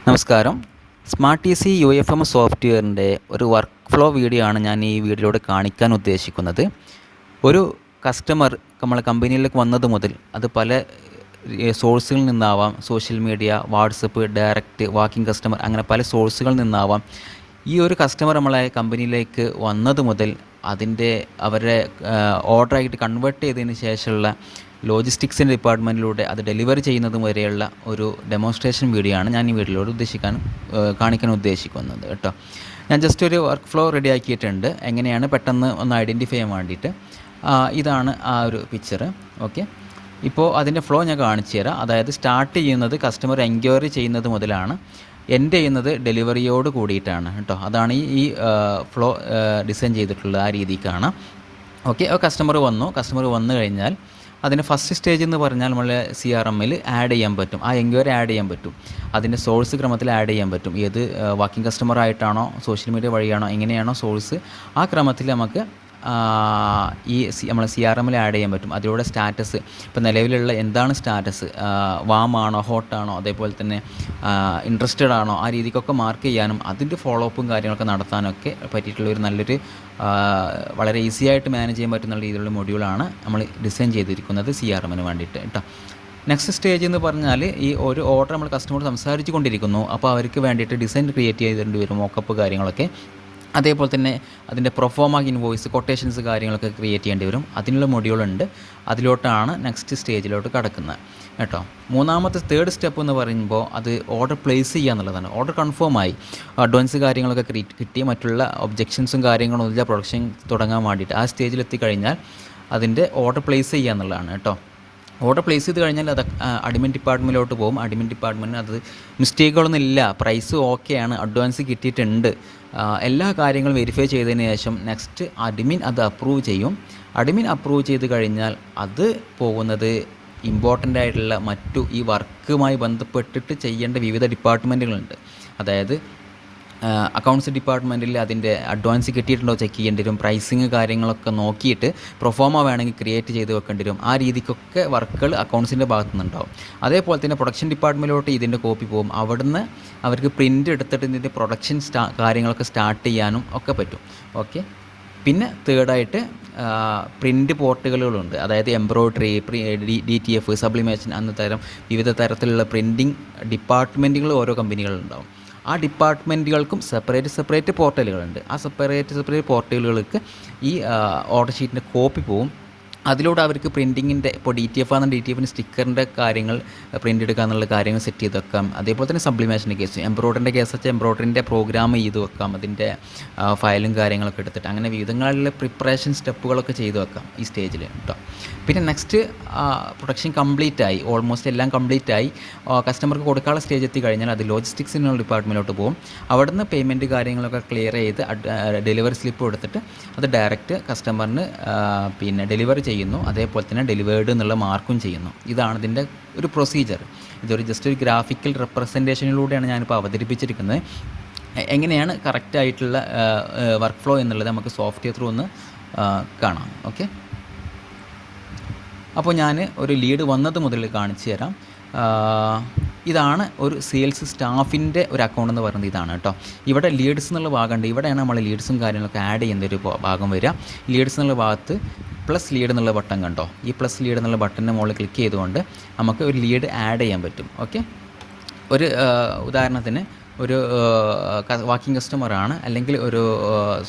നമസ്കാരം. Smart T C UFM സോഫ്റ്റ്വെയറിൻ്റെ ഒരു work flow video ആണ് ഞാൻ ഈ വീഡിയോയിലൂടെ കാണിക്കാൻ ഉദ്ദേശിക്കുന്നത്. ഒരു കസ്റ്റമർ നമ്മളെ കമ്പനിയിലേക്ക് വന്നത് മുതൽ അത് പല സോഴ്സുകളിൽ നിന്നാവാം. Social media, WhatsApp, direct, walking customer, അങ്ങനെ പല സോഴ്സുകളിൽ നിന്നാവാം. ഈ ഒരു കസ്റ്റമർ നമ്മളെ കമ്പനിയിലേക്ക് വന്നത് മുതൽ അതിൻ്റെ അവരെ ഓർഡറായിട്ട് കൺവേർട്ട് ചെയ്തതിന് ശേഷമുള്ള ലോജിസ്റ്റിക്സിൻ്റെ ഡിപ്പാർട്ട്മെൻറ്റിലൂടെ അത് ഡെലിവറി ചെയ്യുന്നതും വരെയുള്ള ഒരു ഡെമോൺസ്ട്രേഷൻ വീഡിയോ ആണ് ഞാൻ ഈ വീഡിയോയിലൂടെ കാണിക്കാൻ ഉദ്ദേശിക്കുന്നത് കേട്ടോ. ഞാൻ ജസ്റ്റ് ഒരു വർക്ക് ഫ്ലോ റെഡി ആക്കിയിട്ടുണ്ട്, എങ്ങനെയാണ് പെട്ടെന്ന് ഒന്ന് ഐഡൻറ്റിഫൈ ചെയ്യാൻ വേണ്ടിയിട്ട്. ഇതാണ് ആ ഒരു പിക്ചർ. ഓക്കെ, ഇപ്പോൾ അതിൻ്റെ ഫ്ലോ ഞാൻ കാണിച്ചു തരാം. അതായത് സ്റ്റാർട്ട് ചെയ്യുന്നത് കസ്റ്റമർ എൻക്വയറി ചെയ്യുന്നത് മുതലാണ്, എൻഡ് ചെയ്യുന്നത് ഡെലിവറിയോട് കൂടിയിട്ടാണ് കേട്ടോ. അതാണ് ഈ ഫ്ലോ ഡിസൈൻ ചെയ്തിട്ടുള്ളത്, ആ രീതിക്കാണ്. ഓക്കെ, കസ്റ്റമർ വന്നു കഴിഞ്ഞാൽ അതിൻ്റെ ഫസ്റ്റ് സ്റ്റേജ് എന്ന് പറഞ്ഞാൽ നമ്മൾ CRMൽ ആഡ് ചെയ്യാൻ പറ്റും, ആ എൻക്വയറി ആഡ് ചെയ്യാൻ പറ്റും, അതിൻ്റെ സോഴ്സ് ക്രമത്തിൽ ആഡ് ചെയ്യാൻ പറ്റും. ഏത് വാക്കിംഗ് കസ്റ്റമർ ആയിട്ടാണോ സോഷ്യൽ മീഡിയ വഴിയാണോ എങ്ങനെയാണോ സോഴ്സ്, ആ ക്രമത്തിൽ നമുക്ക് ഈ നമ്മൾ CRMൽ ആഡ് ചെയ്യാൻ പറ്റും. അതിലൂടെ സ്റ്റാറ്റസ്, ഇപ്പോൾ നിലവിലുള്ള എന്താണ് സ്റ്റാറ്റസ്, വാമാണോ ഹോട്ടാണോ, അതേപോലെ തന്നെ ഇൻട്രസ്റ്റഡ് ആണോ, ആ രീതിക്കൊക്കെ മാർക്ക് ചെയ്യാനും അതിൻ്റെ ഫോളോ അപ്പും കാര്യങ്ങളൊക്കെ നടത്താനൊക്കെ പറ്റിയിട്ടുള്ള ഒരു നല്ലൊരു വളരെ ഈസി ആയിട്ട് മാനേജ് ചെയ്യാൻ പറ്റുന്ന രീതിയിലുള്ള മൊഡ്യൂളാണ് നമ്മൾ ഡിസൈൻ ചെയ്തിരിക്കുന്നത് CRMന് വേണ്ടിയിട്ട് കേട്ടോ. നെക്സ്റ്റ് സ്റ്റേജ് എന്ന് പറഞ്ഞാൽ ഈ ഒരു ഓർഡർ നമ്മൾ കസ്റ്റമർ സംസാരിച്ച് കൊണ്ടിരിക്കുന്നു, അപ്പോൾ അവർക്ക് വേണ്ടിയിട്ട് ഡിസൈൻ ക്രിയേറ്റ് ചെയ്തിട്ട് വരും, മോക്കപ്പ് കാര്യങ്ങളൊക്കെ. അതേപോലെ തന്നെ അതിൻ്റെ പ്രൊഫോമ ഇൻവോയ്സ്, കൊട്ടേഷൻസ് കാര്യങ്ങളൊക്കെ ക്രിയേറ്റ് ചെയ്യേണ്ടി വരും. അതിനുള്ള മൊഡ്യൂളുണ്ട്, അതിലോട്ടാണ് നെക്സ്റ്റ് സ്റ്റേജിലോട്ട് കടക്കുന്നത് കേട്ടോ. മൂന്നാമത്തെ തേർഡ് സ്റ്റെപ്പ് എന്ന് പറയുമ്പോൾ അത് ഓർഡർ പ്ലേസ് ചെയ്യുക എന്നുള്ളതാണ്. ഓർഡർ കൺഫേം ആയി, അഡ്വാൻസ് കാര്യങ്ങളൊക്കെ കിട്ടി, മറ്റുള്ള ഒബ്ജെക്ഷൻസും കാര്യങ്ങളൊന്നും ഇല്ല പ്രൊഡക്ഷൻ തുടങ്ങാൻ വേണ്ടിയിട്ട്. ആ സ്റ്റേജിലെത്തി കഴിഞ്ഞാൽ അതിൻ്റെ ഓർഡർ പ്ലേസ് ചെയ്യുക എന്നുള്ളതാണ് കേട്ടോ. ഓർഡർ പ്ലേസ് ചെയ്ത് കഴിഞ്ഞാൽ അത് അഡ്മിൻ ഡിപ്പാർട്ട്മെൻറ്റിലോട്ട് പോകും. അഡ്മിൻ ഡിപ്പാർട്ട്മെൻറ്റിന് അത് മിസ്റ്റേക്കുകളൊന്നും ഇല്ല, പ്രൈസ് ഓക്കെയാണ്, അഡ്വാൻസ് കിട്ടിയിട്ടുണ്ട്, എല്ലാ കാര്യങ്ങളും വെരിഫൈ ചെയ്തതിന് ശേഷം നെക്സ്റ്റ് അഡ്മിൻ അത് അപ്രൂവ് ചെയ്യും. അഡ്മിൻ അപ്രൂവ് ചെയ്ത് കഴിഞ്ഞാൽ അത് പോകുന്നത് ഇമ്പോർട്ടൻ്റ് ആയിട്ടുള്ള മറ്റു ഈ വർക്കുമായി ബന്ധപ്പെട്ടിട്ട് ചെയ്യേണ്ട വിവിധ ഡിപ്പാർട്ട്മെൻറ്റുകളുണ്ട്. അതായത് അക്കൗണ്ട്സ് ഡിപ്പാർട്ട്മെൻറ്റിൽ അതിൻ്റെ അഡ്വാൻസ് കിട്ടിയിട്ടുണ്ടോ ചെക്ക് ചെയ്യേണ്ടി വരും, പ്രൈസിങ് കാര്യങ്ങളൊക്കെ നോക്കിയിട്ട് പ്രൊഫോമ വേണമെങ്കിൽ ക്രിയേറ്റ് ചെയ്ത് വെക്കേണ്ടി വരും. ആ രീതിക്കൊക്കെ വർക്കുകൾ അക്കൗണ്ട്സിൻ്റെ ഭാഗത്തു നിന്നുണ്ടാവും. അതേപോലെ തന്നെ പ്രൊഡക്ഷൻ ഡിപ്പാർട്ട്മെൻറ്റിലോട്ട് ഇതിൻ്റെ കോപ്പി പോകും. അവിടുന്ന് അവർക്ക് പ്രിൻ്റ് എടുത്തിട്ട് ഇതിൻ്റെ പ്രൊഡക്ഷൻ കാര്യങ്ങളൊക്കെ സ്റ്റാർട്ട് ചെയ്യാനും ഒക്കെ പറ്റും. ഓക്കെ, പിന്നെ തേർഡായിട്ട് പ്രിൻ്റ് പോർട്ടുകളുണ്ട്. അതായത് എംബ്രോയ്ഡറി, DTF, സബ്ലിമേഷൻ, വിവിധ തരത്തിലുള്ള പ്രിൻറ്റിങ് ഡിപ്പാർട്ട്മെൻറ്റുകൾ ഓരോ കമ്പനികളുണ്ടാവും. ആ ഡിപ്പാർട്ട്മെൻറ്റുകൾക്കും സെപ്പറേറ്റ് പോർട്ടലുകളുണ്ട്. ആ സെപ്പറേറ്റ് പോർട്ടലുകൾക്ക് ഈ ഓർഡർ ഷീറ്റിൻ്റെ കോപ്പി പോവും. അതിലൂടെ അവർക്ക് പ്രിൻറ്റിങ്ങിൻ്റെ, ഇപ്പോൾ DTF ആണെന്ന് DTFിന് സ്റ്റിക്കറിൻ്റെ കാര്യങ്ങൾ പ്രിൻ്റ് എടുക്കുക എന്നുള്ള കാര്യങ്ങൾ സെറ്റ് ചെയ്ത് വെക്കാം. അതേപോലെ തന്നെ സബ്ലിമേഷൻ്റെ കേസ്, എംബ്രോയ്ഡറിൻ്റെ കേസ് വെച്ചാൽ എംബ്രോയ്ഡറിൻ്റെ പ്രോഗ്രാം ചെയ്ത് വെക്കാം, അതിൻ്റെ ഫയലും കാര്യങ്ങളൊക്കെ എടുത്തിട്ട് അങ്ങനെ വിവിധങ്ങളിലെ പ്രിപ്പറേഷൻ സ്റ്റെപ്പുകളൊക്കെ ചെയ്ത് വെക്കാം ഈ സ്റ്റേജിൽ കേട്ടോ. പിന്നെ നെക്സ്റ്റ് പ്രൊഡക്ഷൻ കംപ്ലീറ്റ് ആയി, ഓൾമോസ്റ്റ് എല്ലാം കംപ്ലീറ്റ് ആയി, കസ്റ്റമർക്ക് കൊടുക്കാനുള്ള സ്റ്റേജ് എത്തി കഴിഞ്ഞാൽ അത് ലോജിസ്റ്റിക്സിനുള്ള ഡിപ്പാർട്ട്മെൻറ്റിലോട്ട് പോകും. അവിടുന്ന് പേയ്മെൻറ്റ് കാര്യങ്ങളൊക്കെ ക്ലിയർ ചെയ്ത് ഡെലിവറി സ്ലിപ്പ് കൊടുത്തിട്ട് അത് ഡയറക്റ്റ് കസ്റ്റമറിന് പിന്നെ ഡെലിവറി ചെയ്യുന്നു. അതേപോലെ തന്നെ ഡെലിവേർഡ് എന്നുള്ള മാർക്കും ചെയ്യുന്നു. ഇതാണ് ഇതിൻ്റെ ഒരു പ്രൊസീജിയർ. ഇതൊരു ജസ്റ്റ് ഒരു ഗ്രാഫിക്കൽ റെപ്രസെൻറ്റേഷനിലൂടെയാണ് ഞാനിപ്പോൾ അവതരിപ്പിച്ചിരിക്കുന്നത്. എങ്ങനെയാണ് കറക്റ്റായിട്ടുള്ള വർക്ക് ഫ്ലോ എന്നുള്ളത് നമുക്ക് സോഫ്റ്റ്വെയർ ത്രൂ ഒന്ന് കാണാം. ഓക്കെ, അപ്പോൾ ഞാൻ ഒരു ലീഡ് വന്നത് മുതൽ കാണിച്ചു തരാം. ഇതാണ് ഒരു സെയിൽസ് സ്റ്റാഫിൻ്റെ ഒരു അക്കൗണ്ട് എന്ന് പറയുന്നത്, ഇതാണ് കേട്ടോ. ഇവിടെ ലീഡ്സ് എന്നുള്ള ഭാഗമുണ്ട്, ഇവിടെയാണ് നമ്മൾ ലീഡ്സും കാര്യങ്ങളൊക്കെ ആഡ് ചെയ്യുന്ന ഒരു ഭാഗം വരിക. ലീഡ്സ് എന്നുള്ള ഭാഗത്ത് പ്ലസ് ലീഡ് എന്നുള്ള ബട്ടൺ കണ്ടോ, ഈ പ്ലസ് ലീഡ് എന്നുള്ള ബട്ടൻ്റെ മുകളിൽ ക്ലിക്ക് ചെയ്തുകൊണ്ട് നമുക്ക് ഒരു ലീഡ് ആഡ് ചെയ്യാൻ പറ്റും. ഓക്കെ, ഒരു ഉദാഹരണത്തിന് ഒരു വാക്കിംഗ് കസ്റ്റമറാണ്, അല്ലെങ്കിൽ ഒരു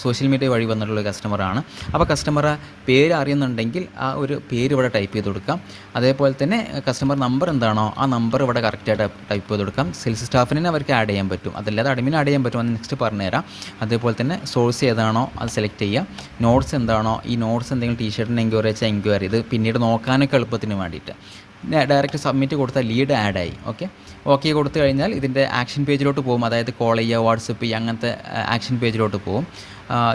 സോഷ്യൽ മീഡിയ വഴി വന്നിട്ടുള്ള കസ്റ്റമറാണ്. അപ്പോൾ കസ്റ്റമറെ പേര് അറിയുന്നുണ്ടെങ്കിൽ ആ ഒരു പേര് ഇവിടെ ടൈപ്പ് ചെയ്ത് കൊടുക്കാം. അതേപോലെ തന്നെ കസ്റ്റമർ നമ്പർ എന്താണോ ആ നമ്പർ ഇവിടെ കറക്റ്റായിട്ട് ടൈപ്പ് ചെയ്ത് കൊടുക്കാം. സെയിൽസ് സ്റ്റാഫിനെ അവർക്ക് ആഡ് ചെയ്യാൻ പറ്റും, അതല്ലാതെ അഡ്മിൻ ആഡ് ചെയ്യാൻ പറ്റും, അത് നെക്സ്റ്റ് പറഞ്ഞുതരാം. അതേപോലെ തന്നെ സോഴ്സ് ഏതാണോ അത് സെലക്ട് ചെയ്യുക. നോട്ട്സ് എന്താണോ, ഈ നോട്ട്സ് എന്തെങ്കിലും ടീഷർട്ടിന് എൻക്വയറി വെച്ചാൽ എൻക്വയറി, ഇത് പിന്നീട് നോക്കാനൊക്കെ എളുപ്പത്തിന് വേണ്ടിയിട്ട് ഡയറക്റ്റ് സബ്മിറ്റ് കൊടുത്താൽ ലീഡ് ആഡായി. ഓക്കെ കൊടുത്തു കഴിഞ്ഞാൽ ഇതിൻ്റെ ആക്ഷൻ പേജിലോട്ട് പോകും. അതായത് കോൾ ചെയ്യുക, വാട്സപ്പ് ചെയ്യുക, അങ്ങനത്തെ ആക്ഷൻ പേജിലോട്ട് പോകും.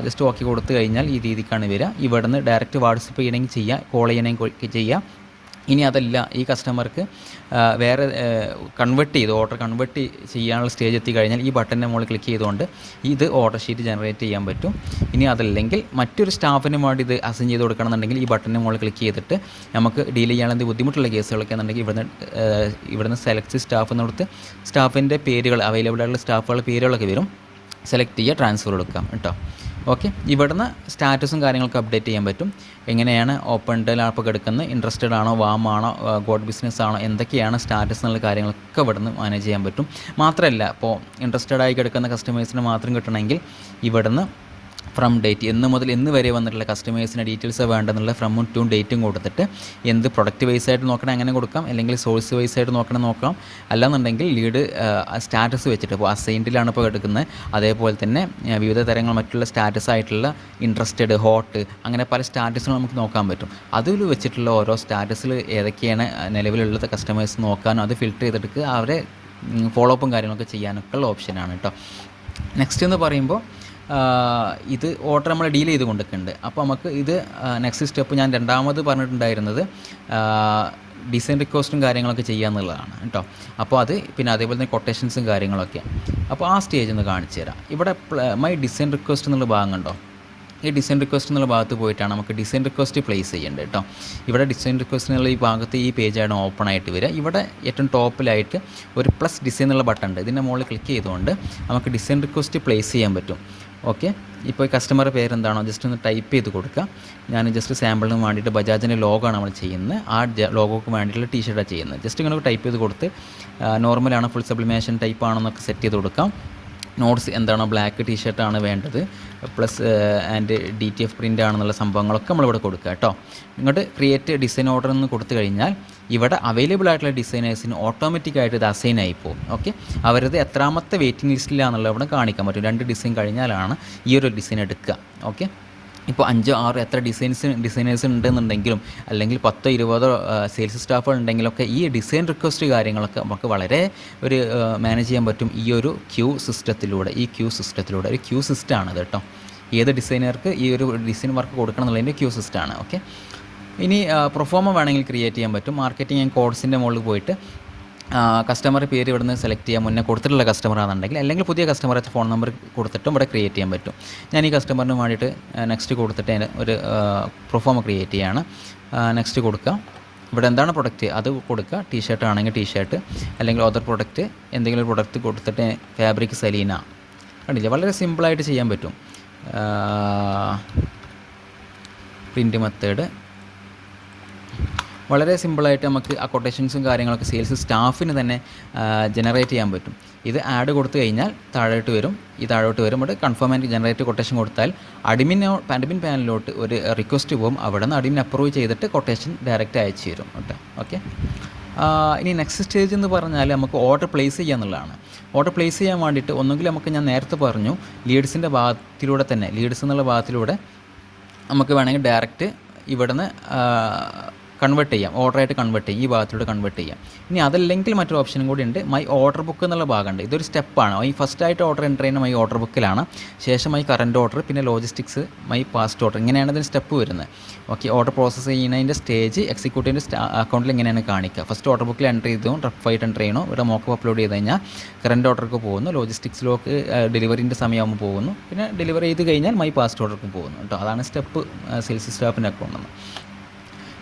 ജസ്റ്റ് ഓക്കെ കൊടുത്തു കഴിഞ്ഞാൽ ഈ രീതിക്കാണ് വരിക. ഇവിടെ നിന്ന് ഡയറക്റ്റ് വാട്സപ്പ് ചെയ്യണമെങ്കിൽ ചെയ്യുക, കോൾ ചെയ്യണമെങ്കിൽ ചെയ്യുക, ഇനി അതല്ല, ഈ കസ്റ്റമർക്ക് വേറെ ഓർഡർ കൺവേർട്ട് ചെയ്യാനുള്ള സ്റ്റേജ് എത്തിക്കഴിഞ്ഞാൽ ഈ ബട്ടൻ്റെ മുകളിൽ ക്ലിക്ക് ചെയ്തുകൊണ്ട് ഇത് ഓർഡർ ഷീറ്റ് ജനറേറ്റ് ചെയ്യാൻ പറ്റും. ഇനി അതല്ലെങ്കിൽ മറ്റൊരു സ്റ്റാഫിന് വേണ്ടി ഇത് അസൈൻ ചെയ്ത് കൊടുക്കണമെന്നുണ്ടെങ്കിൽ ഈ ബട്ടൻ്റെ മുകളിൽ ക്ലിക്ക് ചെയ്തിട്ട് നമുക്ക് ഡീൽ ചെയ്യാനുള്ള ബുദ്ധിമുട്ടുള്ള കേസുകളൊക്കെ എന്നുണ്ടെങ്കിൽ ഇവിടുന്ന് സെലക്ട് സ്റ്റാഫ് എന്നെടുത്ത് സ്റ്റാഫിൻ്റെ പേരുകൾ, അവൈലബിൾ ആയിട്ടുള്ള സ്റ്റാഫുകളുടെ പേരുകളൊക്കെ വരും. സെലക്ട് ചെയ്യുക, ട്രാൻസ്ഫർ കൊടുക്കാം കേട്ടോ. ഓക്കെ, ഇവിടുന്ന് സ്റ്റാറ്റസും കാര്യങ്ങളൊക്കെ അപ്ഡേറ്റ് ചെയ്യാൻ പറ്റും. എങ്ങനെയാണ് ഓപ്പൺ ആപ്പൊക്കെ എടുക്കുന്നത്, ഇൻട്രസ്റ്റഡ് ആണോ, വാം ആണോ, ഗോഡ് ബിസിനസ് ആണോ, എന്തൊക്കെയാണ് സ്റ്റാറ്റസ് എന്നുള്ള കാര്യങ്ങളൊക്കെ ഇവിടുന്ന് മാനേജ് ചെയ്യാൻ പറ്റും. മാത്രമല്ല, ഇപ്പോൾ ഇൻട്രസ്റ്റഡ് ആയി കിടക്കുന്ന കസ്റ്റമേഴ്സിന് മാത്രം കിട്ടണമെങ്കിൽ ഇവിടുന്ന് ഫ്രം ഡേറ്റ്, എന്ന് മുതൽ എന്ന് വരെ വന്നിട്ടുള്ള കസ്റ്റമേഴ്സിൻ്റെ ഡീറ്റെയിൽസ് വേണ്ടെന്നുള്ള ഫ്രമും ടു ഡേറ്റും കൊടുത്തിട്ട് എന്ത് പ്രൊഡക്റ്റ് വൈസ് ആയിട്ട് നോക്കണം അങ്ങനെ കൊടുക്കാം, അല്ലെങ്കിൽ സോഴ്സ് വൈസ് ആയിട്ട് നോക്കാം. അല്ലാന്നുണ്ടെങ്കിൽ ലീഡ് സ്റ്റാറ്റസ് വെച്ചിട്ട്, ഇപ്പോൾ അസൈൻഡിലാണ് ഇപ്പോൾ എടുക്കുന്നത്, അതേപോലെ തന്നെ വിവിധ തരങ്ങൾ മറ്റുള്ള സ്റ്റാറ്റസ് ആയിട്ടുള്ള ഇൻട്രസ്റ്റഡ്, ഹോട്ട്, അങ്ങനെ പല സ്റ്റാറ്റസുകളും നമുക്ക് നോക്കാൻ പറ്റും. അതിൽ വെച്ചിട്ടുള്ള ഓരോ സ്റ്റാറ്റസിൽ ഏതൊക്കെയാണ് നിലവിലുള്ള കസ്റ്റമേഴ്സ് നോക്കാനും അത് ഫിൽറ്റർ ചെയ്തെടുക്കുക, അവരെ ഫോളോ അപ്പും കാര്യങ്ങളൊക്കെ ചെയ്യാനൊക്കെ ഉള്ള ഓപ്ഷനാണ് കേട്ടോ. നെക്സ്റ്റ് എന്ന് പറയുമ്പോൾ ഇത് ഓർഡർ നമ്മൾ ഡീൽ ചെയ്ത് കൊണ്ടിരിക്കുന്നുണ്ട്. അപ്പോൾ നമുക്ക് ഇത് നെക്സ്റ്റ് സ്റ്റെപ്പ് ഞാൻ രണ്ടാമത് പറഞ്ഞിട്ടുണ്ടായിരുന്നത് ഡിസൈൻ റിക്വസ്റ്റും കാര്യങ്ങളൊക്കെ ചെയ്യാന്നുള്ളതാണ് കേട്ടോ. അപ്പോൾ അത് പിന്നെ അതേപോലെ തന്നെ കൊട്ടേഷൻസും കാര്യങ്ങളൊക്കെ. അപ്പോൾ ആ സ്റ്റേജ് ഒന്ന് കാണിച്ചു തരാം. ഇവിടെ മൈ ഡിസൈൻ റിക്വസ്റ്റ് എന്നുള്ള ഭാഗം കണ്ടോ, ഈ ഡിസൈൻ റിക്വസ്റ്റ് എന്നുള്ള ഭാഗത്ത് പോയിട്ടാണ് നമുക്ക് ഡിസൈൻ റിക്വസ്റ്റ് പ്ലേസ് ചെയ്യേണ്ടത് കേട്ടോ. ഇവിടെ ഡിസൈൻ റിക്വസ്റ്റ് എന്നുള്ള ഈ ഭാഗത്ത് ഈ പേജാണ് ഓപ്പൺ ആയിട്ട് വരിക. ഇവിടെ ഏറ്റവും ടോപ്പിലായിട്ട് ഒരു പ്ലസ് ഡിസൈൻ എന്നുള്ള ബട്ടൺ ഉണ്ട്. ഇതിൻ്റെ മുകളിൽ ക്ലിക്ക് ചെയ്തുകൊണ്ട് നമുക്ക് ഡിസൈൻ റിക്വസ്റ്റ് പ്ലേസ് ചെയ്യാൻ പറ്റും. ഓക്കെ, ഇപ്പോൾ ഈ കസ്റ്റമറുടെ പേരെന്താണോ ജസ്റ്റ് ഒന്ന് ടൈപ്പ് ചെയ്ത് കൊടുക്കുക. ഞാൻ ജസ്റ്റ് സാമ്പിളിന് വേണ്ടിയിട്ട് ബജാജിൻ്റെ ലോഗോയാണ് നമ്മൾ ചെയ്യുന്നത്. ആ ലോഗോക്ക് വേണ്ടിയിട്ടുള്ള ടീഷർട്ടാണ് ചെയ്യുന്നത്. ജസ്റ്റ് ഇങ്ങനെ ടൈപ്പ് ചെയ്ത് കൊടുത്ത് നോർമലാണ്, ഫുൾ സബ്ലിമേഷൻ ടൈപ്പ് ആണെന്നൊക്കെ സെറ്റ് ചെയ്ത് കൊടുക്കാം. നോട്ട്സ് എന്താണോ ബ്ലാക്ക് ടീഷർട്ടാണ് വേണ്ടത്, പ്ലസ് ആൻഡ് DTF പ്രിൻ്റ് ആണെന്നുള്ള സംഭവങ്ങളൊക്കെ നമ്മളിവിടെ കൊടുക്കുക കേട്ടോ. ഇങ്ങോട്ട് ക്രിയേറ്റ് ഡിസൈൻ ഓർഡർ എന്ന് കൊടുത്തു കഴിഞ്ഞാൽ ഇവിടെ അവൈലബിൾ ആയിട്ടുള്ള ഡിസൈനേഴ്സിന് ഓട്ടോമാറ്റിക്കായിട്ട് ഇത് അസൈൻ ആയി പോകും. ഓക്കെ, അവരത് എത്രാമത്തെ വെയിറ്റിംഗ് ലിസ്റ്റിലാണെന്നുള്ളത് ഇവിടെ കാണിക്കാൻ പറ്റും. 2 ഡിസൈൻ കഴിഞ്ഞാലാണ് ഈ ഒരു ഡിസൈൻ എടുക്കുക. ഓക്കെ, ഇപ്പോൾ 5, 6 എത്ര ഡിസൈനേഴ്സ് ഉണ്ടെന്നുണ്ടെങ്കിലും അല്ലെങ്കിൽ 10, 20 സെയിൽസ് സ്റ്റാഫുകൾ ഉണ്ടെങ്കിലൊക്കെ ഈ ഡിസൈൻ റിക്വസ്റ്റ് കാര്യങ്ങളൊക്കെ നമുക്ക് വളരെ ഒരു മാനേജ് ചെയ്യാൻ പറ്റും ഈ ഒരു ക്യൂ സിസ്റ്റത്തിലൂടെ. ഒരു ക്യൂ സിസ്റ്റമാണത് കേട്ടോ. ഏത് ഡിസൈനർക്ക് ഈ ഒരു ഡിസൈൻ വർക്ക് കൊടുക്കണം എന്നുള്ളതിൻ്റെ ക്യൂ സിസ്റ്റമാണ്. ഓക്കെ, ഇനി പ്രൊഫോമ വേണമെങ്കിൽ ക്രിയേറ്റ് ചെയ്യാൻ പറ്റും. മാർക്കറ്റിംഗ് ആൻഡ് കോഡ്സിൻ്റെ മുകളിൽ പോയിട്ട് കസ്റ്റമർ പേര് ഇവിടുന്ന് സെലക്ട് ചെയ്യാൻ മുന്നേ കൊടുത്തിട്ടുള്ള കസ്റ്റമർ ആണെന്നുണ്ടെങ്കിൽ, അല്ലെങ്കിൽ പുതിയ കസ്റ്റമറെ ഫോൺ നമ്പർ കൊടുത്തിട്ടും ഇവിടെ ക്രിയേറ്റ് ചെയ്യാൻ പറ്റും. ഞാൻ ഈ കസ്റ്റമറിന് വേണ്ടിയിട്ട് നെക്സ്റ്റ് കൊടുത്തിട്ട് ഒരു പ്രൊഫോമ ക്രിയേറ്റ് ചെയ്യാണ്. നെക്സ്റ്റ് കൊടുക്കുക. ഇവിടെ എന്താണ് പ്രൊഡക്റ്റ് അത് കൊടുക്കുക. ടീഷർട്ട് ആണെങ്കിൽ ടീഷർട്ട്, അല്ലെങ്കിൽ അതർ പ്രൊഡക്റ്റ് എന്തെങ്കിലും ഒരു പ്രൊഡക്റ്റ് കൊടുത്തിട്ട് ഫാബ്രിക് സലീന. കണ്ടില്ലേ, വളരെ സിമ്പിളായിട്ട് ചെയ്യാൻ പറ്റും. പ്രിൻ്റ് മെത്തേഡ് വളരെ സിമ്പിളായിട്ട് നമുക്ക് ആ കൊട്ടേഷൻസും കാര്യങ്ങളൊക്കെ സെയിൽസ് സ്റ്റാഫിന് തന്നെ ജനറേറ്റ് ചെയ്യാൻ പറ്റും. ഇത് ആഡ് കൊടുത്തു കഴിഞ്ഞാൽ താഴോട്ട് വരും. ഇവിടെ കൺഫേം ആൻഡ് ജനറേറ്റ് കൊട്ടേഷൻ കൊടുത്താൽ അഡ്മിൻ പാനലിലോട്ട് ഒരു റിക്വസ്റ്റ് പോകും. അവിടെ നിന്ന് അഡ്മിൻ അപ്രൂവ് ചെയ്തിട്ട് കൊട്ടേഷൻ ഡയറക്റ്റ് അയച്ചു തരും കേട്ടോ. ഓക്കെ, ഇനി നെക്സ്റ്റ് സ്റ്റേജ് എന്ന് പറഞ്ഞാൽ നമുക്ക് ഓർഡർ പ്ലേസ് ചെയ്യുക എന്നുള്ളതാണ്. ഓർഡർ പ്ലേസ് ചെയ്യാൻ വേണ്ടിയിട്ട് ഒന്നുകിൽ ഞാൻ നേരത്തെ പറഞ്ഞു ലീഡ്സ് എന്നുള്ള ഭാഗത്തിലൂടെ നമുക്ക് വേണമെങ്കിൽ ഡയറക്റ്റ് ഇവിടുന്ന് കൺവേർട്ട് ചെയ്യാം, ഓർഡറായിട്ട് കൺവേർട്ട് ചെയ്യും, ഈ ഭാഗത്തിലൂടെ കൺവേർട്ട് ചെയ്യാം. ഇനി അതല്ലെങ്കിൽ മറ്റൊരു ഓപ്ഷനും കൂടി ഉണ്ട്, മൈ ഓർഡർ ബുക്ക് എന്നുള്ള ഭാഗമുണ്ട്. ഇതൊരു സ്റ്റെപ്പാണ്. ഈ ഫസ്റ്റായിട്ട് ഓർഡർ എൻ്റർ ചെയ്യുന്ന മൈ ഓർഡർ ബുക്കിലാണ്, ശേഷം മൈ കറൻറ്റ് ഓർഡർ, പിന്നെ ലോജിസ്റ്റിക്സ്, മൈ പാസ്റ്റ് ഓർഡർ, ഇങ്ങനെയാണ് ഇതിന് സ്റ്റെപ്പ് വരുന്നത്. ഓക്കെ, ഓർഡർ പ്രോസസ്സ് ചെയ്യുന്നതിൻ്റെ സ്റ്റേജ് എക്സിക്യൂട്ടീവിൻ്റെ അക്കൗണ്ടിൽ എങ്ങനെയാണ് കാണിക്കുക. ഫസ്റ്റ് ഓർഡർ ബുക്കിൽ എൻ്റർ ചെയ്തു, റഫായിട്ട് എൻ്റർ ചെയ്യണോ, ഇവിടെ മോക്കപ്പ് അപ്ലോഡ് ചെയ്ത് കഴിഞ്ഞാൽ കറൻറ്റ് ഓർഡർക്ക് പോകുന്നു, ലോജിസ്റ്റിക്സിലേക്ക് ഡെലിവറിൻ്റെ സമയമാകുമ്പോൾ പോകുന്നു, പിന്നെ ഡെലിവറി ചെയ്ത് കഴിഞ്ഞാൽ മൈ പാസ്റ്റ് ഓർഡർക്കും പോകുന്നു കേട്ടോ. അതാണ് സ്റ്റെപ്പ് സെയിൽസ് സ്റ്റാഫിൻ്റെ അക്കൗണ്ടിൽ.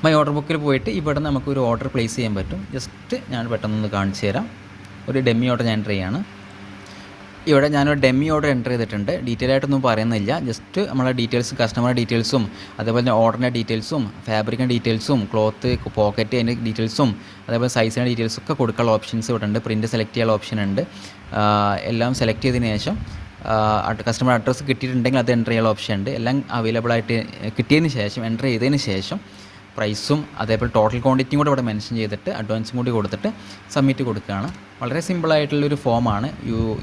മൈ ഓർഡർ ബുക്കിൽ പോയിട്ട് ഇവിടെ നമുക്കൊരു ഓർഡർ പ്ലേസ് ചെയ്യാൻ പറ്റും. ജസ്റ്റ് ഞാൻ പെട്ടെന്നൊന്ന് കാണിച്ചു തരാം. ഒരു ഡെമ്മി ഓർഡർ ഞാൻ എൻ്റർ ചെയ്യാണ്. ഇവിടെ ഞാനൊരു ഡെമ്മി ഓർഡർ എൻ്റർ ചെയ്തിട്ടുണ്ട്. ഡീറ്റെയിൽ ആയിട്ടൊന്നും പറയുന്നില്ല, ജസ്റ്റ് നമ്മളെ ഡീറ്റെയിൽസും കസ്റ്റമറുടെ ഡീറ്റെയിൽസും അതേപോലെ തന്നെ ഓർഡറിൻ്റെ ഡീറ്റെയിൽസും ഫാബ്രിക്കിൻ്റെ ഡീറ്റെയിൽസും ക്ലോത്ത് പോക്കറ്റ് അതിൻ്റെ ഡീറ്റെയിൽസും അതേപോലെ സൈസിൻ്റെ ഡീറ്റെയിൽസ് ഒക്കെ കൊടുക്കാനുള്ള ഓപ്ഷൻസ് ഇവിടെ ഉണ്ട്. പ്രിൻറ്റ് സെലക്ട് ചെയ്യാനുള്ള ഓപ്ഷൻ ഉണ്ട്. എല്ലാം സെലക്ട് ചെയ്തതിന് ശേഷം കസ്റ്റമർ അഡ്രസ്സ് കിട്ടിയിട്ടുണ്ടെങ്കിൽ അത് എൻ്റർ ചെയ്യാനുള്ള ഓപ്ഷൻ ഉണ്ട്. എല്ലാം അവൈലബിൾ ആയിട്ട് കിട്ടിയതിന് ശേഷം എൻ്റർ ചെയ്തതിന് ശേഷം പ്രൈസും അതേപോലെ ടോട്ടൽ ക്വാണ്ടിറ്റിയും കൂടെ ഇവിടെ മെൻഷൻ ചെയ്തിട്ട് അഡ്വാൻസും കൂടി കൊടുത്തിട്ട് സബ്മിറ്റ് കൊടുക്കുകയാണ്. വളരെ സിമ്പിളായിട്ടുള്ളൊരു ഫോമാണ്,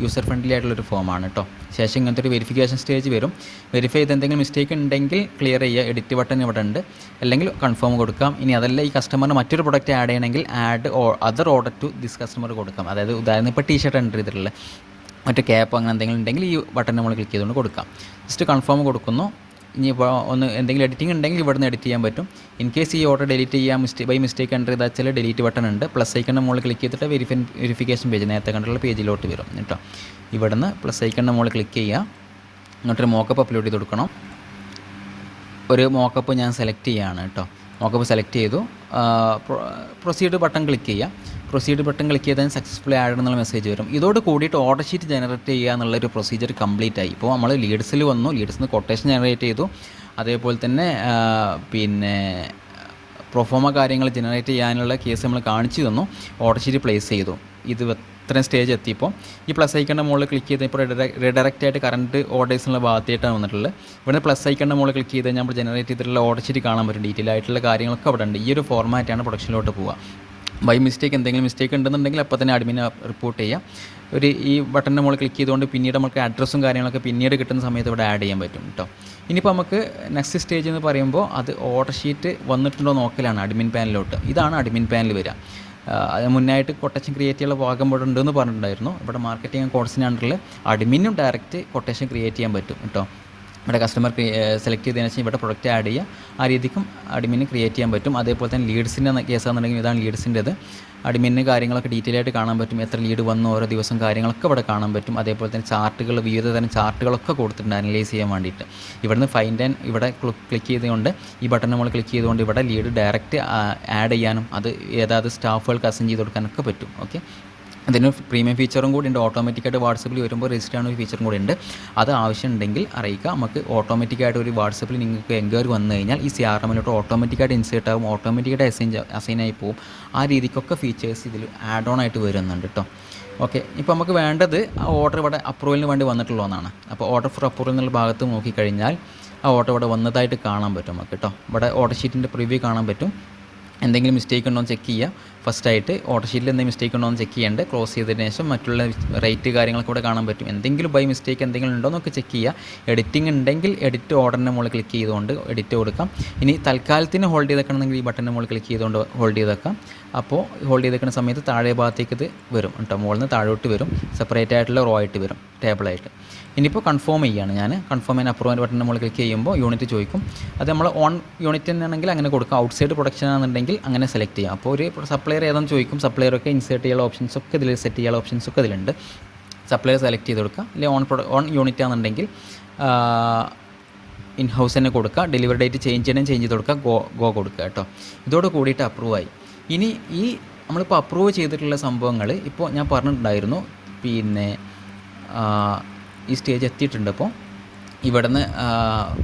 യൂസർ ഫ്രണ്ട്ലി ആയിട്ടുള്ളൊരു ഫോമാണ് കേട്ടോ. ശേഷം ഇങ്ങനത്തെ ഒരു വെരിഫിക്കേഷൻ സ്റ്റേജ് വരും. വെരിഫൈ ചെയ്ത് എന്തെങ്കിലും മിസ്റ്റേക്ക് ഉണ്ടെങ്കിൽ ക്ലിയർ ചെയ്യുക, എഡിറ്റ് ബട്ടൺ ഇവിടെ ഉണ്ട്, അല്ലെങ്കിൽ കൺഫേം കൊടുക്കാം. ഇനി അതല്ല ഈ കസ്റ്റമറിന് മറ്റൊരു പ്രൊഡക്റ്റ് ആഡ് ചെയ്യണമെങ്കിൽ add other order to this customer കൊടുക്കാം. അതായത് ഉദാഹരണം ഇപ്പോൾ ടീഷർട്ട് എൻ്റർ ചെയ്തിട്ടുള്ള മറ്റു ക്യാപ്പ് അങ്ങനെ എന്തെങ്കിലും ഉണ്ടെങ്കിൽ ഈ ബട്ടൺ നമ്മൾ ക്ലിക്ക് ചെയ്തുകൊണ്ട് കൊടുക്കാം. ജസ്റ്റ് കൺഫേം കൊടുക്കുന്നു. ഇനി ഇപ്പോൾ എന്തെങ്കിലും എഡിറ്റിംഗ് ഉണ്ടെങ്കിൽ ഇവിടെ നിന്ന് എഡിറ്റ് ചെയ്യാൻ പറ്റും. ഇൻ കേസ് ഈ ഓർഡർ ഡിലീറ്റ് ചെയ്യാൻ ബൈ മിസ്റ്റേക്ക് എൻ്റർ ചെയ്താൽ വെച്ചാൽ ഡിലീറ്റ് ബട്ടൺ ഉണ്ട്. പ്ലസ് ഐക്കണിൻ്റെ മുകളിൽ ക്ലിക്ക് ചെയ്തിട്ട് വെരിഫിക്കേഷൻ പേജ് നേരത്തെ കണ്ടുള്ള പേജിലോട്ട് വരും കേട്ടോ. ഇവിടുന്ന് പ്ലസ് ഐക്കണിൻ്റെ മുകളിൽ ക്ലിക്ക് ചെയ്യുക. എന്നിട്ടൊരു മോക്കപ്പ് അപ്ലോഡ് ചെയ്ത് കൊടുക്കണം. ഒരു മോക്കപ്പ് ഞാൻ സെലക്ട് ചെയ്യുകയാണ് കേട്ടോ. മോക്കപ്പ് സെലക്ട് ചെയ്തു. പ്രൊസീഡ് ബട്ടൺ ക്ലിക്ക് ചെയ്യുക. പ്രൊസീഡ് ബട്ടൺ ക്ലിക്ക് ചെയ്താൽ സക്സസ്ഫുള്ളി ആഡ് എന്നുള്ള മെസ്സേജ് വരും. ഇതോട് കൂടിയിട്ട് ഓർഡർ ഷീറ്റ് ജനറേറ്റ് ചെയ്യുക എന്നുള്ളൊരു പ്രൊസീജിയർ കംപ്ലീറ്റ് ആയി. ഇപ്പോൾ നമ്മൾ ലീഡ്സിൽ വന്നു, ലീഡ്സിൽ നിന്ന് കൊട്ടേഷൻ ജനറേറ്റ് ചെയ്തു. അതേപോലെ തന്നെ പിന്നെ പ്രൊഫോമ കാര്യങ്ങൾ ജനറേറ്റ് ചെയ്യാനുള്ള കേസ് നമ്മൾ കാണിച്ചു തന്നു. ഓർഡർ ഷീറ്റ് പ്ലേസ് ചെയ്തു. ഇത് ഇത്രയും സ്റ്റേജ് എത്തിയപ്പോൾ ഈ പ്ലസ് ഐക്കണിൻ്റെ മുകളിൽ ക്ലിക്ക് ചെയ്ത് ഇപ്പോൾ റീഡയറക്റ്റ് ആയിട്ട് കറണ്ട് ഓർഡേഴ്സിനുള്ള ഭാഗത്തായിട്ടാണ് വന്നിട്ടുള്ളത്. ഇവിടെ പ്ലസ് ഐക്കണിൻ്റെ മുകളിൽ ക്ലിക്ക് ചെയ്ത് നമ്മൾ ജനറേറ്റ് ചെയ്തിട്ടുള്ള ഓർഡർ ഷീറ്റ് കാണാൻ പറ്റും. ഡീറ്റെയിൽ ആയിട്ടുള്ള കാര്യങ്ങളൊക്കെ അവിടെ ഉണ്ട്. ഈ ഒരു ഫോർമാറ്റാണ് പ്രൊഡക്ഷനിലോട്ട് പോവുക. ബൈ മിസ്റ്റേക്ക് എന്തെങ്കിലും മിസ്റ്റേക്ക് ഉണ്ടെന്നുണ്ടെങ്കിൽ അപ്പോൾ തന്നെ അഡ്മിനെ റിപ്പോർട്ട് ചെയ്യുക. ഈ ബട്ടൻ്റെ മുകളിൽ ക്ലിക്ക് ചെയ്തുകൊണ്ട് പിന്നീട് നമുക്ക് അഡ്രസ്സും കാര്യങ്ങളൊക്കെ പിന്നീട് കിട്ടുന്ന സമയത്ത് ഇവിടെ ആഡ് ചെയ്യാൻ പറ്റും കേട്ടോ. ഇനിയിപ്പോൾ നമുക്ക് നെക്സ്റ്റ് സ്റ്റേജ് എന്ന് പറയുമ്പോൾ അത് ഓർഡർ ഷീറ്റ് വന്നിട്ടുണ്ടോ നോക്കലാണ് അഡ്മിൻ പാനലിലോട്ട്. ഇതാണ് അഡ്മിൻ പാനൽ വരിക. മുന്നായിട്ട് കൊട്ടേഷൻ ക്രിയേറ്റ് ചെയ്യാനുള്ള ഭാഗം ഇവിടെ ഉണ്ടെന്ന് പറഞ്ഞിട്ടുണ്ടായിരുന്നു. ഇവിടെ മാർക്കറ്റിംഗ് കോഴ്സിനാണ്ടിൽ അഡ്മിനും ഡയറക്റ്റ് കൊട്ടേഷൻ ക്രിയേറ്റ് ചെയ്യാൻ പറ്റും കേട്ടോ. ഇവിടെ കസ്റ്റമർ സെലക്ട് ചെയ്തതിനു ശേഷം ഇവിടെ പ്രൊഡക്റ്റ് ആഡ് ചെയ്യുക. ആ രീതിക്കും അഡ്മിന് ക്രിയേറ്റ് ചെയ്യാൻ പറ്റും. അതേപോലെ തന്നെ ലീഡ്സിൻ്റെ കേസാണെന്നുണ്ടെങ്കിൽ ഇതാണ് ലീഡ്സിൻ്റെത്. അഡ്മിന് കാര്യങ്ങളൊക്കെ ഡീറ്റെയിൽ ആയിട്ട് കാണാൻ പറ്റും. എത്ര ലീഡ് വന്നു, ഓരോ ദിവസം കാര്യങ്ങളൊക്കെ ഇവിടെ കാണാൻ പറ്റും. അതേപോലെ തന്നെ ചാർട്ടുകൾ, വിവിധ തരം ചാർട്ടുകളൊക്കെ കൊടുത്തിട്ടുണ്ട് അനലൈസ് ചെയ്യാൻ വേണ്ടിയിട്ട്. ഇവിടുന്ന് ഫൈൻഡ് ആൻഡ് ഇവിടെ ക്ലിക്ക് ചെയ്തുകൊണ്ട് ഈ ബട്ടൺ നമ്മൾ ക്ലിക്ക് ചെയ്തുകൊണ്ട് ഇവിടെ ലീഡ് ഡയറക്റ്റ് ആഡ് ചെയ്യാനും അത് ഏതാത് സ്റ്റാഫുകൾക്ക് അസൈൻ ചെയ്ത് കൊടുക്കാനൊക്കെ പറ്റും. ഓക്കെ, അതിന് പ്രീമിയം ഫീച്ചറും കൂടി ഉണ്ട്. ഓട്ടോമാറ്റിക്കായിട്ട് വാട്സപ്പിൽ വരുമ്പോൾ രജിസ്റ്റർ ചെയ്യുന്ന ഒരു ഫീച്ചറും കൂടി ഉണ്ട്. അത് ആവശ്യമുണ്ടെങ്കിൽ അറിയിക്കുക. നമുക്ക് ഓട്ടോമാറ്റിക്കായിട്ട് ഒരു വാട്സപ്പിൽ നിങ്ങൾക്ക് എൻക്വയറി വന്നു കഴിഞ്ഞാൽ ഈ CRMലോട്ട് ഓട്ടോമാറ്റിക്കായിട്ട് ഇൻസേർട്ട് ആകും, ഓട്ടോമാറ്റിക്കായിട്ട് അസൈൻ ആയി പോകും. ആ രീതിക്കൊക്കെ ഫീച്ചേഴ്സ് ഇതിൽ ആഡ് ഓൺ ആയിട്ട് വരുന്നുണ്ട് കേട്ടോ. ഓക്കെ, ഇപ്പോൾ നമുക്ക് വേണ്ടത് ആ ഓർഡർ ഇവിടെ അപ്രൂവലിന് വേണ്ടി വന്നിട്ടുള്ളതാണ്. അപ്പോൾ ഓർഡർ ഫോർ അപ്രൂവൽ എന്നുള്ള ഭാഗത്ത് നോക്കിക്കഴിഞ്ഞാൽ ആ ഓർഡർ ഇവിടെ വന്നതായിട്ട് കാണാൻ പറ്റും നമുക്ക് കേട്ടോ. ഇവിടെ ഓർഡർ ഷീറ്റിൻ്റെ പ്രിവ്യൂ കാണാൻ പറ്റും. എന്തെങ്കിലും മിസ്റ്റേക്ക് ഉണ്ടോ എന്ന് ചെക്ക് ചെയ്യുക. ഫസ്റ്റായിട്ട് ഓർഡർ ഷീറ്റിൽ എന്തെങ്കിലും മിസ്റ്റേക്ക് ഉണ്ടോ എന്ന് ചെക്ക് ചെയ്യേണ്ടത്. ക്ലോസ് ചെയ്തതിന് ശേഷം മറ്റുള്ള റേറ്റ് കാര്യങ്ങളൊക്കെ ഇവിടെ കാണാൻ പറ്റും. എന്തെങ്കിലും ബൈ മിസ്റ്റേക്ക് എന്തെങ്കിലും ഉണ്ടോ എന്നൊക്കെ ചെക്ക് ചെയ്യുക. എഡിറ്റിംഗ് ഉണ്ടെങ്കിൽ എഡിറ്റ് ഓർഡറിൻ്റെ മുകളിൽ ക്ലിക്ക് ചെയ്തുകൊണ്ട് എഡിറ്റ് കൊടുക്കാം. ഇനി തൽക്കാലത്തിന് ഹോൾഡ് ചെയ്തേക്കണമെങ്കിൽ ഈ ബട്ടൻ്റെ മുകളിൽ ക്ലിക്ക് ചെയ്തുകൊണ്ട് ഹോൾഡ് ചെയ്തേക്കാം. അപ്പോൾ ഹോൾഡ് ചെയ്തേക്കുന്ന സമയത്ത് താഴെ ഭാഗത്തേക്ക് ഇത് വരും കേട്ടോ. മുകളിൽ നിന്ന് താഴോട്ട് വരും. സെപ്പറേറ്റ് ആയിട്ടുള്ള റോ ആയിട്ട് വരും, ടേബിളായിട്ട്. ഇനിയിപ്പോൾ കൺഫേം ചെയ്യുകയാണ് ഞാൻ. കൺഫേം ചെയ്യാൻ അപ്രൂവൽ ബട്ടൻ്റെ മുകളിൽ ക്ലിക്ക് ചെയ്യുമ്പോൾ യൂണിറ്റ് ചോദിക്കും. അത് നമ്മൾ ഓൺ യൂണിറ്റ് തന്നെയാണെങ്കിൽ അങ്ങനെ കൊടുക്കാം. ഔട്ട്സൈഡ് പ്രൊഡക്ഷൻ ആണെന്നുണ്ടെങ്കിൽ അങ്ങനെ സെലക്ട് ചെയ്യാം. അപ്പോൾ ഒരു സപ്ലയർ ഏതാണെന്ന് ചോദിക്കും. സപ്ലയറൊക്കെ ഇൻസേർട്ട് ചെയ്യാനുള്ള ഓപ്ഷൻസൊക്കെ ഇതിൽ സെറ്റ് ചെയ്യാനുള്ള ഓപ്ഷൻസൊക്കെ ഇതിലുണ്ട്. സപ്ലയർ സെലക്ട് ചെയ്ത് കൊടുക്കുക. അല്ലെങ്കിൽ ഓൺ യൂണിറ്റ് ആണെന്നുണ്ടെങ്കിൽ ഇൻ ഹൗസ് തന്നെ കൊടുക്കുക. ഡെലിവറി ഡേറ്റ് ചേഞ്ച് ചെയ്യണമെങ്കിൽ ചേഞ്ച് ചെയ്ത് കൊടുക്കുക. ഗോ കൊടുക്കുക കേട്ടോ. ഇതോട് കൂടിയിട്ട് അപ്രൂവായി. ഇനി ഈ നമ്മളിപ്പോൾ അപ്രൂവ് ചെയ്തിട്ടുള്ള സംഭവങ്ങൾ ഇപ്പോൾ ഞാൻ പറഞ്ഞിട്ടുണ്ടായിരുന്നു. പിന്നെ ഈ സ്റ്റേജ് എത്തിയിട്ടുണ്ട്. അപ്പോൾ ഇവിടുന്ന്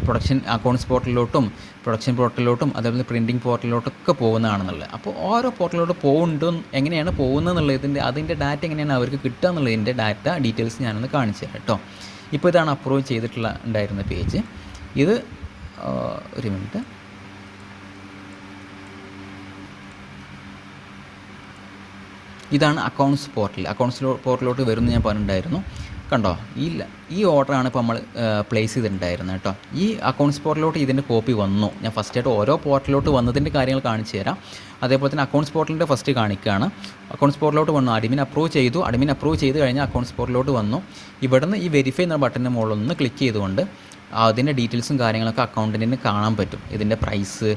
പ്രൊഡക്ഷൻ അക്കൗണ്ട്സ് പോർട്ടലിലോട്ടും പ്രൊഡക്ഷൻ പോർട്ടലിലോട്ടും അതേപോലെ പ്രിൻറ്റിംഗ് പോർട്ടലിലോട്ടൊക്കെ പോകുന്നതാണെന്നുള്ളത്. അപ്പോൾ ഓരോ പോർട്ടലിലോട്ട് പോകുന്നുണ്ട്, എങ്ങനെയാണ് പോകുന്നതെന്നുള്ളതിൻ്റെ അതിൻ്റെ ഡാറ്റ എങ്ങനെയാണ് അവർക്ക് കിട്ടുക എന്നുള്ളതിൻ്റെ ഡാറ്റ ഡീറ്റെയിൽസ് ഞാനൊന്ന് കാണിച്ചു തരാം കേട്ടോ. ഇപ്പോൾ ഇതാണ് അപ്രൂവ് ചെയ്തിട്ടുള്ള ഉണ്ടായിരുന്ന പേജ്. ഇത് ഒരു മിനിറ്റ്. ഇതാണ് അക്കൗണ്ട്സ് പോർട്ടൽ. അക്കൗണ്ട്സ് പോർട്ടലിലോട്ട് വരുമെന്ന് ഞാൻ പറഞ്ഞിട്ടുണ്ടായിരുന്നു. കണ്ടോ, ഈ ഓർഡറാണ് ഇപ്പോൾ നമ്മൾ പ്ലേസ് ചെയ്തിട്ടുണ്ടായിരുന്നത് കേട്ടോ. ഈ അക്കൗണ്ട്സ് പോർട്ടലിലോട്ട് ഇതിൻ്റെ കോപ്പി വന്നു. ഞാൻ ഫസ്റ്റായിട്ട് ഓരോ പോർട്ടലിലോട്ട് വന്നതിൻ്റെ കാര്യങ്ങൾ കാണിച്ചു തരാം. അതേപോലെ തന്നെ അക്കൗണ്ട്സ് പോർട്ടലിൻ്റെ ഫസ്റ്റ് കാണിക്കുകയാണ്. അക്കൗണ്ട്സ് പോർട്ടലിലോട്ട് വന്നു. അഡ്മിൻ അപ്രൂവ് ചെയ്ത് കഴിഞ്ഞാൽ അക്കൗണ്ട്സ് പോർട്ടലിലോട്ട് വന്നു. ഇവിടുന്ന് ഈ വെരിഫൈ എന്ന ബട്ടൻ്റെ മുകളിൽ ഒന്ന് ക്ലിക്ക് ചെയ്തുകൊണ്ട് അതിൻ്റെ ഡീറ്റെയിൽസും കാര്യങ്ങളൊക്കെ അക്കൗണ്ടൻറ്റിന് കാണാൻ പറ്റും. ഇതിൻ്റെ പ്രൈസ്,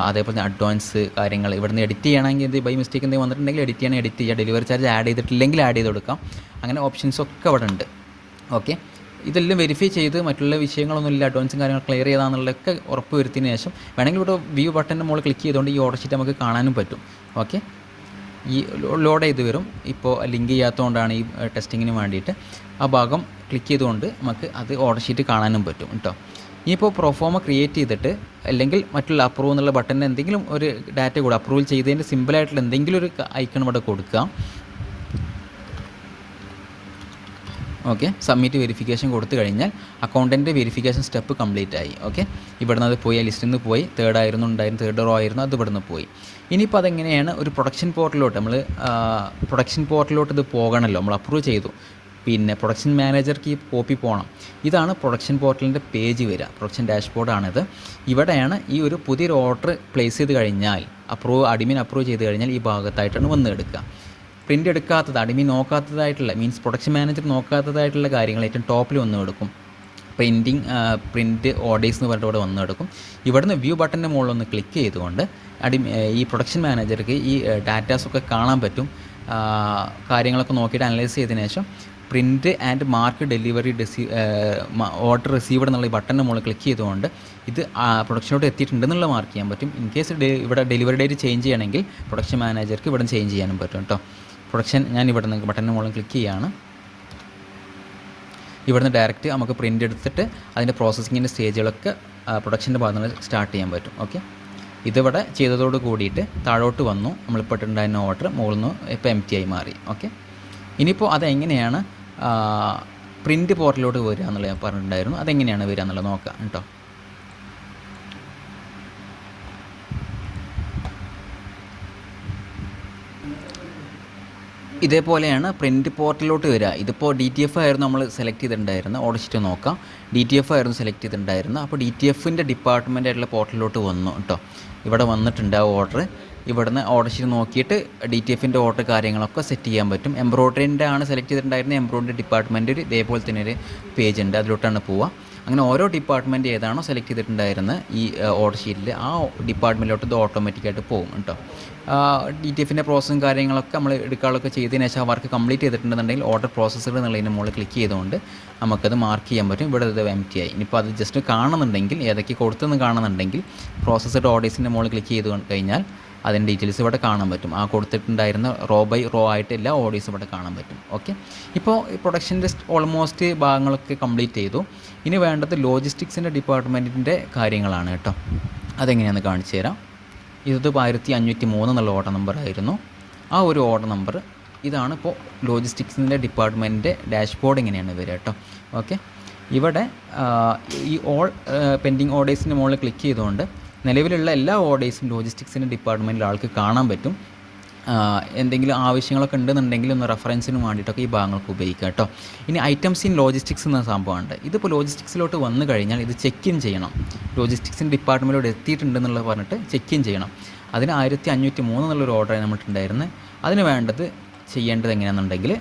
അതേപോലെ തന്നെ അഡ്വാൻസ് കാര്യങ്ങൾ. ഇവിടുന്ന് എഡിറ്റ് ചെയ്യണമെങ്കിൽ ഇത് ബൈ മിസ്റ്റേക്ക് എന്തെങ്കിലും വന്നിട്ടുണ്ടെങ്കിൽ എഡിറ്റ് ചെയ്യണം, എഡിറ്റ് ചെയ്യുക. ഡെലിവറി ചാർജ് ആഡ് ചെയ്തിട്ടില്ലെങ്കിൽ ആഡ് ചെയ്ത് കൊടുക്കാം. അങ്ങനെ ഓപ്ഷൻസൊക്കെ അവിടെ ഉണ്ട്. ഓക്കെ, ഇതെല്ലാം വെരിഫൈ ചെയ്ത് മറ്റുള്ള വിഷയങ്ങളൊന്നും ഇല്ല, അഡ്വാൻസും കാര്യങ്ങൾ ക്ലിയർ ചെയ്താന്നുള്ളതൊക്കെ ഉറപ്പ് വരുത്തിയതിന് ശേഷം വേണമെങ്കിൽ ഇവിടെ വ്യൂ ബട്ടൻ്റെ മുകളിൽ ക്ലിക്ക് ചെയ്തുകൊണ്ട് ഈ ഓർഡർ ഷീറ്റ് നമുക്ക് കാണാനും പറ്റും. ഓക്കെ, ഈ ലോഡ് ചെയ്ത് വരും. ഇപ്പോൾ ലിങ്ക് ചെയ്യാത്തതുകൊണ്ടാണ് ഈ ടെസ്റ്റിങ്ങിന് വേണ്ടിയിട്ട്. ആ ഭാഗം ക്ലിക്ക് ചെയ്തുകൊണ്ട് നമുക്ക് അത് ഓർഡർ ഷീറ്റ് കാണാനും പറ്റും കേട്ടോ. ഇനിയിപ്പോൾ പ്രൊഫോമ ക്രിയേറ്റ് ചെയ്തിട്ട് അല്ലെങ്കിൽ മറ്റുള്ള അപ്രൂവ് എന്നുള്ള ബട്ടണിന് എന്തെങ്കിലും ഒരു ഡാറ്റ കൂടെ അപ്രൂവൽ ചെയ്തതിൻ്റെ സിമ്പിളായിട്ടുള്ള എന്തെങ്കിലും ഒരു ഐക്കൺ ഇവിടെ കൊടുക്കുക. ഓക്കെ, സബ്മിറ്റ് വെരിഫിക്കേഷൻ കൊടുത്തു കഴിഞ്ഞാൽ അക്കൗണ്ടൻ്റെ വെരിഫിക്കേഷൻ സ്റ്റെപ്പ് കംപ്ലീറ്റ് ആയി. ഓക്കെ, ഇവിടുന്ന് അത് പോയി, ആ ലിസ്റ്റിൽ നിന്ന് പോയി. തേർഡ് റോ ആയിരുന്നു, അത് ഇവിടുന്ന് പോയി. ഇനിയിപ്പോൾ അതെങ്ങനെയാണ് ഒരു പ്രൊഡക്ഷൻ പോർട്ടലിലോട്ട് പ്രൊഡക്ഷൻ പോർട്ടലിലോട്ട് ഇത് പോകണമല്ലോ. നമ്മൾ അപ്രൂവ് ചെയ്തു, പിന്നെ പ്രൊഡക്ഷൻ മാനേജർക്ക് ഈ കോപ്പി പോകണം. ഇതാണ് പ്രൊഡക്ഷൻ പോർട്ടലിൻ്റെ പേജ് വരിക. പ്രൊഡക്ഷൻ ഡാഷ്ബോർഡാണിത്. ഇവിടെയാണ് ഈ ഒരു പുതിയൊരു ഓർഡർ പ്ലേസ് ചെയ്ത് കഴിഞ്ഞാൽ അഡ്മിൻ അപ്രൂവ് ചെയ്ത് കഴിഞ്ഞാൽ ഈ ഭാഗത്തായിട്ടാണ് വന്ന് എടുക്കുക. പ്രിൻ്റ് എടുക്കാത്തത്, അഡ്മിൻ നോക്കാത്തതായിട്ടുള്ള, മീൻസ് പ്രൊഡക്ഷൻ മാനേജർ നോക്കാത്തതായിട്ടുള്ള കാര്യങ്ങൾ ഏറ്റവും ടോപ്പിൽ വന്ന് എടുക്കും. പ്രിൻറ്റ് ഓർഡേഴ്സ് എന്ന് പറഞ്ഞിട്ട് ഇവിടെ വന്ന് കിടക്കും. ഇവിടുന്ന് വ്യൂ ബട്ടൻ്റെ മുകളിലൊന്ന് ക്ലിക്ക് ചെയ്തുകൊണ്ട് ഈ പ്രൊഡക്ഷൻ മാനേജർക്ക് ഈ ഡാറ്റാസൊക്കെ കാണാൻ പറ്റും. കാര്യങ്ങളൊക്കെ നോക്കിയിട്ട് അനലൈസ് ചെയ്തതിന് ശേഷം print and mark delivery order received എന്നുള്ള ഈ ബട്ടൻ്റെ മുകളിൽ ക്ലിക്ക് ചെയ്തുകൊണ്ട് ഇത് പ്രൊഡക്ഷനോട്ട് എത്തിയിട്ടുണ്ടെന്നുള്ള മാർക്ക് ചെയ്യാൻ പറ്റും. ഇൻ കേസ് ഇവിടെ ഡെലിവറി ഡേറ്റ് ചേഞ്ച് ചെയ്യണമെങ്കിൽ പ്രൊഡക്ഷൻ മാനേജർക്ക് ഇവിടെ ചേഞ്ച് ചെയ്യാനും പറ്റും കേട്ടോ. പ്രൊഡക്ഷൻ ഞാൻ ഇവിടെ നിന്ന് ബട്ടൻ്റെ മുകളിൽ ക്ലിക്ക് ചെയ്യുകയാണ്. ഇവിടുന്ന് ഡയറക്റ്റ് നമുക്ക് പ്രിൻ്റ് എടുത്തിട്ട് അതിൻ്റെ പ്രോസസ്സിങ്ങിൻ്റെ സ്റ്റേജുകളൊക്കെ പ്രൊഡക്ഷൻ്റെ ഭാഗത്ത് നിന്ന് സ്റ്റാർട്ട് ചെയ്യാൻ പറ്റും. ഓക്കെ, ഇതിവിടെ ചെയ്തതോട് കൂടിയിട്ട് താഴോട്ട് വന്നു. നമ്മളിപ്പോൾ ഇട്ടുണ്ടായിരുന്ന ഓർഡർ മുകളിൽ നിന്ന് ഇപ്പോൾ എം ടി ആയി മാറി. ഓക്കെ, ഇനിയിപ്പോൾ അതെങ്ങനെയാണ് പ്രിൻ്റ് പോർട്ടലിലോട്ട് വരിക എന്നുള്ളത് ഞാൻ പറഞ്ഞിട്ടുണ്ടായിരുന്നു. അതെങ്ങനെയാണ് വരിക എന്നുള്ളത് നോക്കാം കേട്ടോ. ഇതേപോലെയാണ് പ്രിൻറ്റ് പോർട്ടലിലോട്ട് വരിക. ഇതിപ്പോൾ DTF ആയിരുന്നു നമ്മൾ സെലക്ട് ചെയ്തിട്ടുണ്ടായിരുന്നത്. ഓർഡർ ഷീറ്റ് നോക്കാം, DTF ആയിരുന്നു സെലക്ട് ചെയ്തിട്ടുണ്ടായിരുന്നത്. അപ്പോൾ DTFൻ്റെ ഡിപ്പാർട്ട്മെൻ്റ് ആയിട്ടുള്ള പോർട്ടലിലോട്ട് വന്നു കേട്ടോ. ഇവിടെ വന്നിട്ടുണ്ട് ആ ഓർഡർ. ഇവിടുന്ന് ഓർഡർ ഷീറ്റ് നോക്കിയിട്ട് DTFൻ്റെ ഓർഡർ കാര്യങ്ങളൊക്കെ സെറ്റ് ചെയ്യാൻ പറ്റും. എംബ്രോയ്ഡറിൻ്റെ ആണ് സെലക്ട് ചെയ്തിട്ടുണ്ടായിരുന്നത്. എംബ്രോയ്ഡറി ഡിപ്പാർട്ട്മെൻറ്റ് ഇതേപോലെ തന്നെ ഒരു പേജ് ഉണ്ട്, അതിലോട്ടാണ് പോവുക. അങ്ങനെ ഓരോ ഡിപ്പാർട്ട്മെൻറ്റ് ഏതാണോ സെലക്ട് ചെയ്തിട്ടുണ്ടായിരുന്നത് ഈ ഓർഡർ ഷീറ്റിൽ, ആ ഡിപ്പാർട്ട്മെൻറ്റിലോട്ട് ഇത് ഓട്ടോമാറ്റിക്കായിട്ട് പോകും കേട്ടോ. DTFൻ്റെ പ്രോസസ്സും കാര്യങ്ങളൊക്കെ നമ്മൾ എടുക്കാനൊക്കെ ചെയ്തതിന് ശേഷം വർക്ക് കംപ്ലീറ്റ് ചെയ്തിട്ടുണ്ടെന്നുണ്ടെങ്കിൽ ഓർഡർ പ്രോസസ്സർ എന്നുള്ളതിൻ്റെ മുകളിൽ ക്ലിക്ക് ചെയ്തുകൊണ്ട് നമുക്കത് മാർക്ക് ചെയ്യാൻ പറ്റും. ഇവിടെ ഇത് MT ആയി. ഇനിയിപ്പോൾ അത് ജസ്റ്റ് കാണുന്നുണ്ടെങ്കിൽ, ഏതൊക്കെ കൊടുത്തെന്ന് കാണുന്നുണ്ടെങ്കിൽ പ്രോസസ്സഡ് ഓർഡേഴ്സിൻ്റെ മുകളിൽ ക്ലിക്ക് ചെയ്ത് കഴിഞ്ഞാൽ അതിൻ്റെ ഡീറ്റെയിൽസ് ഇവിടെ കാണാൻ പറ്റും. ആ കൊടുത്തിട്ടുണ്ടായിരുന്ന റോ ബൈ റോ ആയിട്ട് എല്ലാ ഓർഡേഴ്സും ഇവിടെ കാണാൻ പറ്റും. ഓക്കെ, ഇപ്പോൾ ഈ പ്രൊഡക്ഷൻ്റെ ഓൾമോസ്റ്റ് ഭാഗങ്ങളൊക്കെ കംപ്ലീറ്റ് ചെയ്തു. ഇനി വേണ്ടത് ലോജിസ്റ്റിക്സിൻ്റെ ഡിപ്പാർട്ട്മെൻറ്റിൻ്റെ കാര്യങ്ങളാണ് കേട്ടോ. അതെങ്ങനെയാണെന്ന് കാണിച്ചു തരാം. ഇത് 1503 എന്നുള്ള ഓർഡർ നമ്പർ ആയിരുന്നു. ആ ഒരു ഓർഡർ നമ്പർ ഇതാണ്. ഇപ്പോൾ ലോജിസ്റ്റിക്സിൻ്റെ ഡിപ്പാർട്ട്മെൻറ്റിൻ്റെ ഡാഷ്ബോർഡ് എങ്ങനെയാണ് വരിക കേട്ടോ. ഓക്കെ, ഇവിടെ ഈ പെൻഡിങ് ഓർഡേഴ്സിൻ്റെ മുകളിൽ ക്ലിക്ക് ചെയ്തുകൊണ്ട് നിലവിലുള്ള എല്ലാ ഓർഡേഴ്സും ലോജിസ്റ്റിക്സിൻ്റെ ഡിപ്പാർട്ട്മെൻറ്റിൽ ആൾക്ക് കാണാൻ പറ്റും. എന്തെങ്കിലും ആവശ്യങ്ങളൊക്കെ ഉണ്ടെന്നുണ്ടെങ്കിൽ ഒന്ന് റെഫറൻസിന് വേണ്ടിയിട്ടൊക്കെ ഈ ഭാഗങ്ങൾക്ക് ഉപയോഗിക്കുക കേട്ടോ. ഇനി ഐറ്റംസ് ഇൻ ലോജിസ്റ്റിക്സ് എന്ന സംഭവമുണ്ട്. ഇതിപ്പോൾ ലോജിസ്റ്റിക്സിലോട്ട് വന്നു കഴിഞ്ഞാൽ ഇത് ചെക്ക് ഇൻ ചെയ്യണം. ലോജിസ്റ്റിക്സിൻ്റെ ഡിപ്പാർട്ട്മെൻറ്റിലോട്ട് എത്തിയിട്ടുണ്ടെന്നുള്ളത് പറഞ്ഞിട്ട് ചെക്ക് ഇൻ ചെയ്യണം. അതിന് 1503 എന്നുള്ളൊരു ഓർഡർ നമ്മളുണ്ടായിരുന്നത്. അതിന് വേണ്ടത് ചെയ്യേണ്ടത് എങ്ങനെയാണെന്നുണ്ടെങ്കിൽ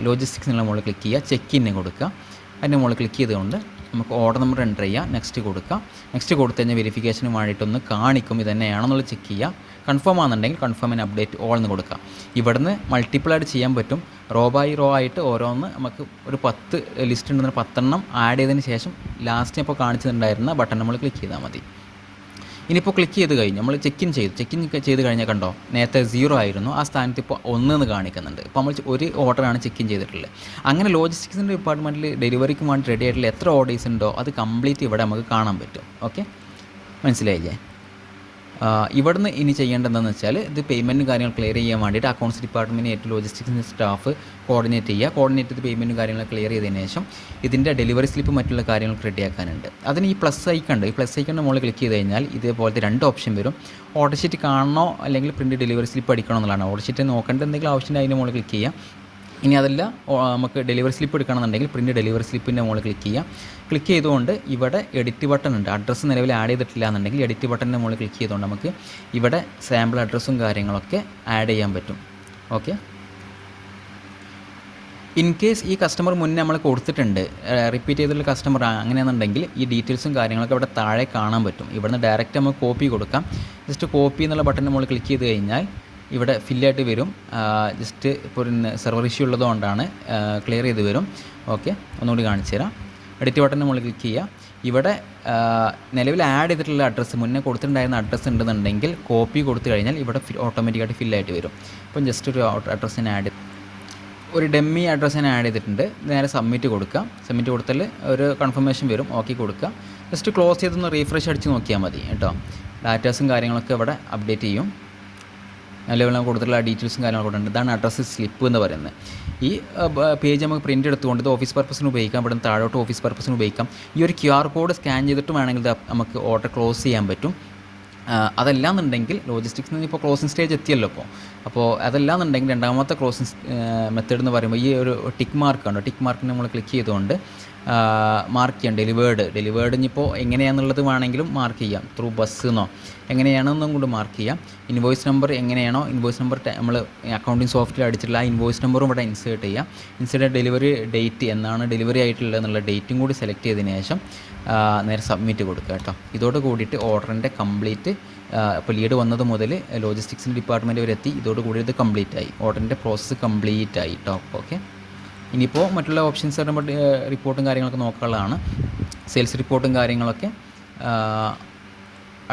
ലോജിസ്റ്റിക്സിനുള്ള മുകളിൽ ക്ലിക്ക് ചെയ്യുക, ചെക്ക് ഇന്ന് കൊടുക്കുക. അതിൻ്റെ മുകളിൽ ക്ലിക്ക് ചെയ്തുകൊണ്ട് നമുക്ക് ഓർഡർ നമ്പർ എൻ്റർ ചെയ്യുക, നെക്സ്റ്റ് കൊടുക്കുക. നെക്സ്റ്റ് കൊടുത്തു കഴിഞ്ഞാൽ വെരിഫിക്കേഷന് വേണ്ടിയിട്ടൊന്ന് കാണിക്കും ഇത് തന്നെയാണെന്നുള്ളത് ചെക്ക് ചെയ്യുക. കൺഫേം ആണെന്നുണ്ടെങ്കിൽ കൺഫേമിന് അപ്ഡേറ്റ് ഓൾ എന്ന് കൊടുക്കുക. ഇവിടുന്ന് മൾട്ടിപ്പിളായിട്ട് ചെയ്യാൻ പറ്റും. റോ ബൈ റോ ആയിട്ട് ഓരോന്ന് നമുക്ക് ഒരു 10 ലിസ്റ്റ് ഉണ്ടെന്ന് 10 എണ്ണം ആഡ് ചെയ്തതിന് ശേഷം ലാസ്റ്റ് ഇപ്പോൾ കാണിച്ചിട്ടുണ്ടായിരുന്ന ബട്ടൺ നമ്മൾ ക്ലിക്ക് ചെയ്താൽ മതി. ഇനിയിപ്പോൾ ക്ലിക്ക് ചെയ്ത് കഴിഞ്ഞ് നമ്മൾ ചെക്ക് ഇൻ ചെയ്ത് കഴിഞ്ഞാൽ കണ്ടോ, നേരത്തെ 0 ആയിരുന്നു, ആ സ്ഥാനത്ത് ഇപ്പോൾ 1 എന്ന് കാണിക്കുന്നുണ്ട്. ഇപ്പോൾ നമ്മൾ ഒരു ഓർഡറാണ് ചെക്ക് ഇൻ ചെയ്തിട്ടുള്ളത്. അങ്ങനെ ലോജിസ്റ്റിക്സിൻ്റെ ഡിപ്പാർട്ട്മെൻറ്റിൽ ഡെലിവറിക്ക് വേണ്ടി റെഡി ആയിട്ടുള്ള എത്ര ഓർഡേഴ്സ് ഉണ്ടോ അത് കംപ്ലീറ്റ് ഇവിടെ നമുക്ക് കാണാൻ പറ്റും. ഓക്കെ, മനസ്സിലായില്ലേ? ഇവിടുന്ന് ഇനി ചെയ്യേണ്ടതെന്ന് വെച്ചാൽ ഇത് പേയ്മെൻറ്റും കാര്യങ്ങൾ ക്ലിയർ ചെയ്യാൻ വേണ്ടിയിട്ട് അക്കൗണ്ട്സ് ഡിപ്പാർട്ട്മെൻറ്റിനായിട്ട് ലോജിസ്റ്റിക്സിൻ്റെ സ്റ്റാഫ് കോർഡിനേറ്റ് ചെയ്ത് പേയ്മെൻറ്റും കാര്യങ്ങൾ ക്ലിയർ ചെയ്തതിന് ശേഷം ഇതിൻ്റെ ഡെലിവറി സ്ലിപ്പ് മറ്റുള്ള കാര്യങ്ങൾക്ക് റെഡിയാക്കാനുണ്ട്. അതിന് ഈ പ്ലസ് ഐക്കണ്ട് മുകളിൽ ക്ലിക്ക് ചെയ്ത് കഴിഞ്ഞാൽ ഇതേപോലത്തെ 2 ഓപ്ഷൻ വരും. ഓർഡർ ഷീറ്റ് കാണണോ അല്ലെങ്കിൽ പ്രിൻറ്റ് ഡെലിവറി സ്ലിപ്പ് അടിക്കണോ എന്നുള്ളതാണ്. ഓർഡർ ഷീറ്റ് നോക്കേണ്ട എന്തെങ്കിലും ആവശ്യമുണ്ട് അതിൻ്റെ മുകളിൽ ക്ലിക്ക് ചെയ്യാം. ഇനി അതല്ല നമുക്ക് ഡെലിവറി സ്ലിപ്പ് എടുക്കണമെന്നുണ്ടെങ്കിൽ പ്രിൻറ്റ് ഡെലിവറി സ്ലിപ്പിൻ്റെ മുകളിൽ ക്ലിക്ക് ചെയ്യാം. ക്ലിക്ക് ചെയ്തുകൊണ്ട് ഇവിടെ എഡിറ്റ് ബട്ടൺ ഉണ്ട്. അഡ്രസ്സ് നിലവിൽ ആഡ് ചെയ്തിട്ടില്ല എന്നുണ്ടെങ്കിൽ എഡിറ്റ് ബട്ടൻ്റെ മുകളിൽ ക്ലിക്ക് ചെയ്തുകൊണ്ട് നമുക്ക് ഇവിടെ സാമ്പിൾ അഡ്രസ്സും കാര്യങ്ങളൊക്കെ ആഡ് ചെയ്യാൻ പറ്റും. ഓക്കെ, ഇൻ കേസ് ഈ കസ്റ്റമർ മുന്നേ നമ്മൾ കൊടുത്തിട്ടുണ്ട്, റിപ്പീറ്റ് ചെയ്തിട്ടുള്ള കസ്റ്റമർ അങ്ങനെയാണെന്നുണ്ടെങ്കിൽ ഈ ഡീറ്റെയിൽസും കാര്യങ്ങളൊക്കെ ഇവിടെ താഴെ കാണാൻ പറ്റും. ഇവിടുന്ന് ഡയറക്റ്റ് നമുക്ക് കോപ്പി കൊടുക്കാം. ജസ്റ്റ് കോപ്പി എന്നുള്ള ബട്ടൻ്റെ മുകളിൽ ക്ലിക്ക് ചെയ്ത് കഴിഞ്ഞാൽ ഇവിടെ ഫില്ലായിട്ട് വരും. ജസ്റ്റ് ഇപ്പോൾ ഒരു സെർവർ ഇഷ്യൂ ഉള്ളതുകൊണ്ടാണ് ക്ലിയർ ചെയ്ത് വരും. ഓക്കെ, ഒന്നുകൂടി കാണിച്ചു തരാം. എഡിറ്റ് ബട്ടൻ്റെ മുകളിൽ ക്ലിക്ക് ചെയ്യുക. ഇവിടെ നിലവിൽ ആഡ് ചെയ്തിട്ടുള്ള അഡ്രസ്സ് മുന്നേ കൊടുത്തിട്ടുണ്ടായിരുന്ന അഡ്രസ്സ് ഉണ്ടെന്നുണ്ടെങ്കിൽ കോപ്പി കൊടുത്തു കഴിഞ്ഞാൽ ഇവിടെ ഓട്ടോമാറ്റിക്കായിട്ട് ഫില്ലായിട്ട് വരും. ഇപ്പം ജസ്റ്റ് ഒരു അഡ്രസ്സിന് ഒരു ഡെമ്മി അഡ്രസ്സിന് ആഡ് ചെയ്തിട്ടുണ്ട്. നേരെ സബ്മിറ്റ് കൊടുക്കുക. സബ്മിറ്റ് കൊടുത്താൽ ഒരു കൺഫർമേഷൻ വരും. ഓക്കെ കൊടുക്കുക. ജസ്റ്റ് ക്ലോസ് ചെയ്തൊന്ന് റീഫ്രഷ് അടിച്ച് നോക്കിയാൽ മതി കേട്ടോ. ഡാറ്റാസും കാര്യങ്ങളൊക്കെ ഇവിടെ അപ്ഡേറ്റ് ചെയ്യും. നിലവിൽ കൊടുത്തിട്ടുള്ള ഡീറ്റെയിൽസും കാര്യങ്ങളൊക്കെ ഉണ്ട്. ഇതാണ് അഡ്രസ്സ് സ്ലിപ്പ് എന്ന് പറയുന്നത്. ഈ പേജ് നമുക്ക് പ്രിൻ്റ് എടുത്തുകൊണ്ട് ഇത് ഓഫീസ് പർപ്പസിന് ഉപയോഗിക്കാം. ഇവിടെ നിന്ന് താഴോട്ട് ഓഫീസ് പർപ്പസിന് ഉപയോഗിക്കാം. ഈ ഒരു QR കോഡ് സ്കാൻ ചെയ്തിട്ട് വേണമെങ്കിൽ നമുക്ക് ഓർഡർ ക്ലോസ് ചെയ്യാൻ പറ്റും. അതല്ലാന്നുണ്ടെങ്കിൽ ലോജിസ്റ്റിക്സിൽ നിന്ന് ഇപ്പോൾ ക്ലോസിംഗ് സ്റ്റേജ് എത്തിയല്ലോ അപ്പോൾ അതല്ലാന്നുണ്ടെങ്കിൽ രണ്ടാമത്തെ ക്ലോസിംഗ് മെത്തേഡ് എന്ന് പറയുമ്പോൾ ഈ ഒരു ടിക്ക് മാർക്ക് ഉണ്ട്. ടിക്ക് മാർക്കിന് നമ്മൾ ക്ലിക്ക് ചെയ്തുകൊണ്ട് മാർക്ക് ചെയ്യാം. ഡെലിവേർഡ് ഇനിയിപ്പോൾ എങ്ങനെയാണെന്നുള്ളത് വേണമെങ്കിലും മാർക്ക് ചെയ്യാം. ത്രൂ ബസ് എന്നോ എങ്ങനെയാണെന്നും കൂടി മാർക്ക് ചെയ്യാം. ഇൻവോയ്സ് നമ്പർ എങ്ങനെയാണോ ഇൻവോയ്സ് നമ്പർ നമ്മൾ അക്കൗണ്ടിങ് സോഫ്റ്റ്വെയർ അടിച്ചിട്ടുള്ള ആ ഇൻവോയ്സ് നമ്പറും ഇവിടെ ഇൻസേർട്ട് ചെയ്യാം. ഇൻസേർട്ട് ഡെലിവറി ഡേറ്റ് എന്നാണ് ഡെലിവറി ആയിട്ടുള്ളത് എന്നുള്ള ഡേറ്റും കൂടി സെലക്ട് ചെയ്തതിന് ശേഷം നേരെ സബ്മിറ്റ് കൊടുക്കുക കേട്ടോ. ഇതോട് കൂടിയിട്ട് ഓർഡറിൻ്റെ കംപ്ലീറ്റ് ഇപ്പോൾ ലീഡ് വന്നത് മുതൽ ലോജിസ്റ്റിക്സിൻ്റെ ഡിപ്പാർട്ട്മെൻറ്റ് വരെ എത്തി. ഇതോട് കൂടി ഇത് കംപ്ലീറ്റ് ആയി. ഓർഡറിൻ്റെ പ്രോസസ്സ് കംപ്ലീറ്റ് ആയി കേട്ടോ. ഓക്കെ, ഇനിയിപ്പോൾ മറ്റുള്ള ഓപ്ഷൻസ് പറയുമ്പോൾ റിപ്പോർട്ടും കാര്യങ്ങളൊക്കെ നോക്കാനുള്ളതാണ്. സെയിൽസ് റിപ്പോർട്ടും കാര്യങ്ങളൊക്കെ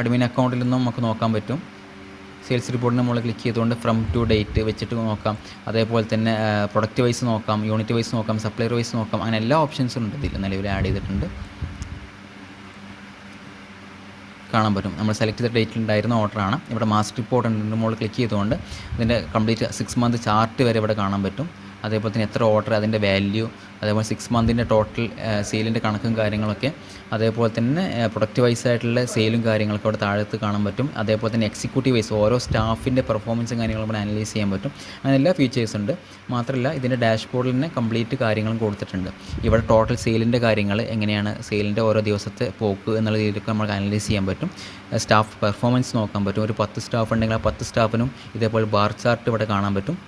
അഡ്മിൻ അക്കൗണ്ടിൽ നിന്നും നമുക്ക് നോക്കാൻ പറ്റും. സെയിൽസ് റിപ്പോർട്ടിന് നമ്മൾ ക്ലിക്ക് ചെയ്തുകൊണ്ട് ഫ്രം ടു ഡേറ്റ് വെച്ചിട്ട് നോക്കാം. അതേപോലെ തന്നെ പ്രൊഡക്റ്റ് വൈസ് നോക്കാം, യൂണിറ്റ് വൈസ് നോക്കാം, സപ്ലയർ വൈസ് നോക്കാം. അങ്ങനെ എല്ലാ ഓപ്ഷൻസും ഉണ്ട് ഇതിൽ നിലവിൽ ആഡ് ചെയ്തിട്ടുണ്ട്. കാണാൻ പറ്റും നമ്മൾ സെലക്ട് ചെയ്ത ഡേറ്റിൽ ഉണ്ടായിരുന്ന ഓർഡറാണ്. ഇവിടെ മാസ്റ്റർ റിപ്പോർട്ട് ഉണ്ട്, നമ്മൾ ക്ലിക്ക് ചെയ്തുകൊണ്ട് ഇതിൻ്റെ കംപ്ലീറ്റ് 6 മന്ത് ചാർട്ട് വരെ ഇവിടെ കാണാൻ പറ്റും. അതേപോലെ തന്നെ എത്ര ഓർഡർ, അതിൻ്റെ വാല്യൂ, അതേപോലെ 6 മന്തിൻ്റെ ടോട്ടൽ സെയിലിൻ്റെ കണക്കും കാര്യങ്ങളൊക്കെ, അതേപോലെ തന്നെ പ്രൊഡക്റ്റ് വൈസ് ആയിട്ടുള്ള സെയിലും കാര്യങ്ങളൊക്കെ അവിടെ താഴത്ത് കാണാൻ പറ്റും. അതേപോലെ തന്നെ എക്സിക്യൂട്ടീവ് വൈസ് ഓരോ സ്റ്റാഫിൻ്റെ പെർഫോമൻസും കാര്യങ്ങളും ഇവിടെ അനലൈസ് ചെയ്യാൻ പറ്റും. അങ്ങനെ എല്ലാ ഫീച്ചേഴ്സ് ഉണ്ട്. മാത്രമല്ല ഇതിൻ്റെ ഡാഷ്ബോർഡിൽ തന്നെ കംപ്ലീറ്റ് കാര്യങ്ങളും കൊടുത്തിട്ടുണ്ട്. ഇവിടെ ടോട്ടൽ സെയിലിൻ്റെ കാര്യങ്ങൾ എങ്ങനെയാണ്, സെയിലിൻ്റെ ഓരോ ദിവസത്തെ പോക്ക് എന്നുള്ള രീതിയിലൊക്കെ നമുക്ക് അനലൈസ് ചെയ്യാൻ പറ്റും. സ്റ്റാഫ് പെർഫോമൻസ് നോക്കാൻ പറ്റും. ഒരു 10 സ്റ്റാഫ് ഉണ്ടെങ്കിൽ ആ 10 സ്റ്റാഫിനും ഇതേപോലെ ബാർ ചാർട്ട് ഇവിടെ കാണാൻ പറ്റും.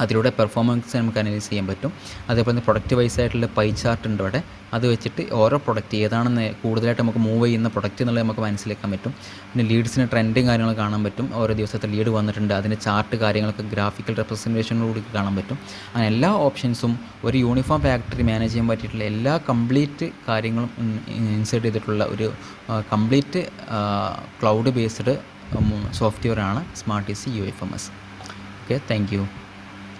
അതിലൂടെ പെർഫോമൻസ് നമുക്ക് അനലൈസ് ചെയ്യാൻ പറ്റും. അതേപോലെ തന്നെ പ്രൊഡക്റ്റ് വൈസ് ആയിട്ടുള്ള പൈ ചാർട്ട് ഉണ്ട് ഇവിടെ. അത് വെച്ചിട്ട് ഓരോ പ്രൊഡക്റ്റ് ഏതാണെന്ന് കൂടുതലായിട്ട് നമുക്ക് മൂവ് ചെയ്യുന്ന പ്രൊഡക്റ്റ് എന്നുള്ളത് നമുക്ക് മനസ്സിലാക്കാൻ പറ്റും. പിന്നെ ലീഡ്സിന് ട്രെൻഡും കാര്യങ്ങളും കാണാൻ പറ്റും. ഓരോ ദിവസത്തെ ലീഡ് വന്നിട്ടുണ്ട്, അതിൻ്റെ ചാർട്ട് കാര്യങ്ങളൊക്കെ ഗ്രാഫിക്കൽ റെപ്രസെൻറ്റേഷനോടുകൂടി കാണാൻ പറ്റും. അങ്ങനെ എല്ലാ ഓപ്ഷൻസും ഒരു യൂണിഫോം ഫാക്ടറി മാനേജ് ചെയ്യാൻ പറ്റിയിട്ടുള്ള എല്ലാ കംപ്ലീറ്റ് കാര്യങ്ങളും ഇൻസേർട്ട് ചെയ്തിട്ടുള്ള ഒരു കംപ്ലീറ്റ് ക്ലൗഡ് ബേസ്ഡ് സോഫ്റ്റ്വെയർ ആണ് smart easy UFMS. Okay, thank you.